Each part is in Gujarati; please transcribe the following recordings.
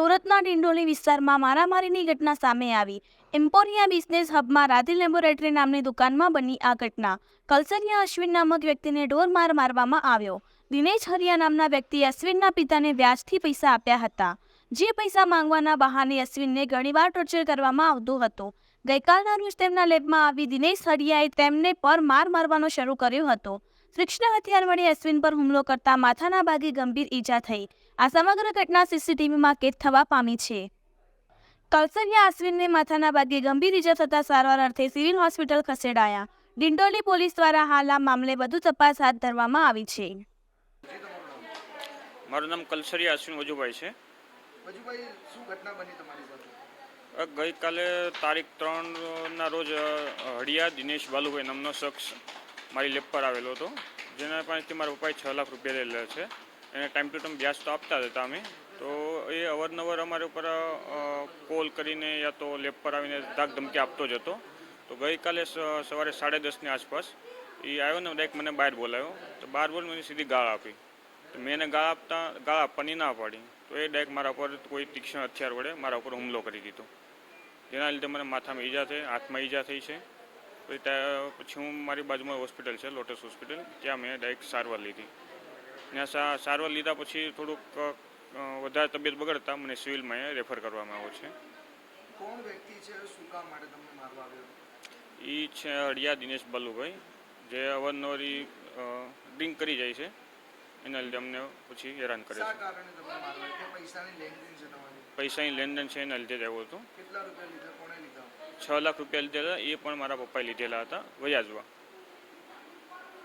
સુરતના ડિંડોલી વિસ્તારમાં મારામારીની ઘટના સામે આવી। એમ્પોરિયા બિઝનેસ હબમાં રાધે લેબોરેટરી નામની દુકાનમાં બની આ ઘટના। કલસરિયા અશ્વિન નામક વ્યક્તિને ઢોરમાર મારવામાં આવ્યો। દિનેશ હરિયા નામના વ્યક્તિએ અશ્વિનના પિતાને વ્યાજથી પૈસા આપ્યા હતા, જે પૈસા માંગવાના બહાને અશ્વિનને ઘણીવાર ટોર્ચર કરવામાં આવતું હતું। ગઈકાલના રોજ તેમના લેબમાં આવી દિનેશ હરિયાએ તેમને પર માર મારવાનો શરૂ કર્યો હતો। તીક્ષ્ણ હથિયાર વડે અશ્વિન પર હુમલો કરતા માથાના ભાગે ગંભીર ઈજા થઈ। આ સમગ્ર ઘટના સીસીટીવીમાં કેદ થવા પામી છે। કલસરિયા અશ્વિનને માથાના ભાગે ગંભીર ઈજા થતા સારવાર અર્થે સિવિલ હોસ્પિટલ ખસેડાયા। ડિંડોલી પોલીસ દ્વારા હાલ આ મામલે વધુ તપાસ હાથ ધરવામાં આવી છે। મારું નામ કલસરિયા અશ્વિન વજુભાઈ છે। વજુભાઈ, શું ઘટના બની તમારી સાથે? ગઈકાલે તારીખ 3ના રોજ હળિયા દિનેશ બાલુભાઈ નામનો શખ્સ મારી લેબ પર આવેલો હતો, જેના પાસેથી મારા પપ્પાએ 6 લાખ રૂપિયા લેલા છે। એને ટાઈમ ટુ ટાઈમ વ્યાજ તો આપતા હતા અમે, તો એ અવારનવાર અમારા ઉપર કોલ કરીને યા તો લેબ પર આવીને ધાક ધમકી આપતો જ હતો। તો ગઈકાલે સવારે 10:30ની આસપાસ એ આવ્યો ને ડાયરેક્ટ મને બહાર બોલાવ્યો। તો બહાર બોલ મને સીધી ગાળ આપી। તો મેં એને ગાળ આપવાની ના પાડી, તો એ ડાયરેક્ટ મારા ઉપર કોઈ તીક્ષ્ણ હથિયાર વડે મારા ઉપર હુમલો કરી દીધો, જેના લીધે મને માથામાં ઈજા થઈ, હાથમાં ઈજા થઈ છે। પછી હું મારી બાજુમાં હોસ્પિટલ છે લોટસ હોસ્પિટલ, ત્યાં મેં ડાયરેક્ટ સારવાર લીધી। ત્યાં સારવાર લીધા પછી થોડુંક વધારે તબિયત બગડતા મને સિવિલમાં રેફર કરવામાં આવ્યો છે। કોણ વ્યક્તિ છે, શું કામ માટે તમને મારવા આવ્યો? એ છે હળિયા દિનેશ બાલુભાઈ, જે અવારનવાર ડ્રિંક કરી જાય છે, એના લીધે અમને પછી હેરાન કરે શા છે। કારણે તમને મારવા આવ્યો? કે પૈસાની લેનદેન છે તમારી? પૈસાની લેનદેન છે એના લીધે જ આવ્યો હતો। કેટલા રૂપિયા લીધા? કોણે લીધા? 6 લાખ રૂપિયા લીધેલા, એ પણ મારા પપ્પાએ લીધેલા હતા વ્યાજમાં।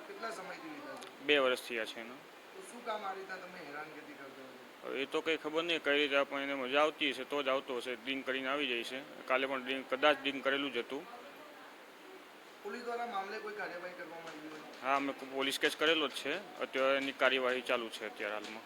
કેટલા સમયથી લીધા છે? 2 વર્ષ થયા છે એનો। તો શું કામ આ રીતના તમે હેરાનગતિ કરતા હતા? એ તો કંઈ ખબર નહીં કઈ રીતે આપણે એને મજા આવતી હશે તો જ આવતો હશે, ડ્રિંક કરીને આવી જાય છે। કાલે પણ કદાચ ડ્રિંક કરેલું જ હતું। પોલીસ દ્વારા મામલે કોઈ કાર્યવાહી કરવામાં આવી? હા, અમે પોલીસ કેસ કરેલો જ છે, અત્યારે એની કાર્યવાહી ચાલુ છે અત્યારે હાલમાં।